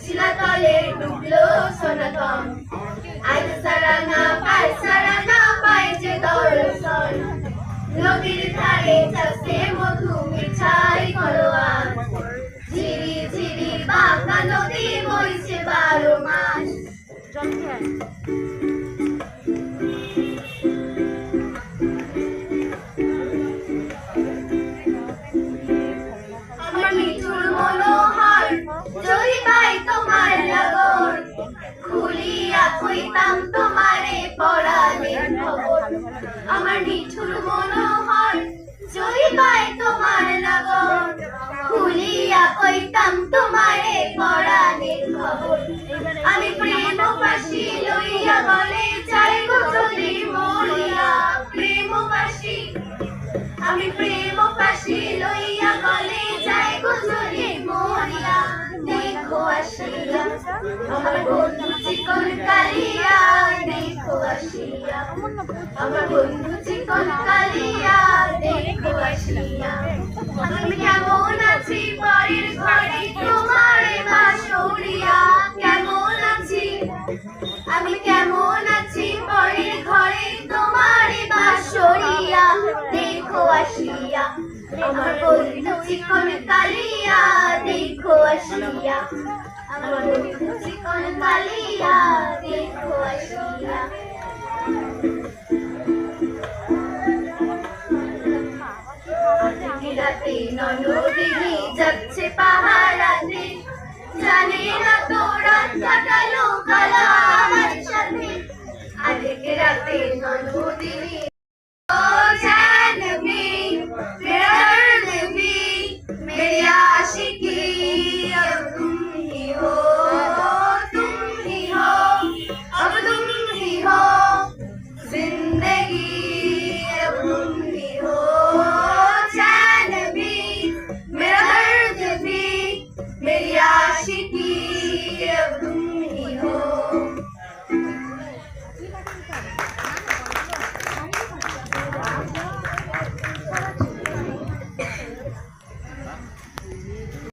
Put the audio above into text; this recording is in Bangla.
শিলাতলে ডুবলো সনাতন আজ সারানা পায় যে দর্শন নদীর ধারে চাষে মধু মিঠাই খরোয়ান ঝিরি ঝিরি বাঁকা নদী বইছে 12 মাস আমার মিঠুর মনোহর যদি পাই তোমার লাগর খুলিয়া কইতাম তোমারে পরাণের খবর আমার মিঠুর মনোহর যদি পাই তোমার লাগর খুলিয়া কইতাম তোমারে পরাণের খবর আমি প্রেম পাশি লইয়া গলে চাই গো যদি মরিয়া প্রেম পাশি আমি প্রেম পাশি লইয়া গলে যাই গো যদি মরিয়া দেখো আসিয়া আমার বন্ধু চিকন কালিয়া দেখো আসিয়া আমার বন্ধু চিকন কালিয়া দেখো আসিয়া আমি কেমন আছি পরের ঘরে তোমারে বাসরিয়া কেমন আছি আমি কেমন আছি পরের ঘরে তোমারে বাসরিয়া দেখো আসিয়া আমার বন্ধু চিকন কালিয়া দেখো আসিয়া আমার বন্ধু চিকন কালিয়া দেখো আসিয়া রাতে ননদিনী যাচ্ছে পাহারাতে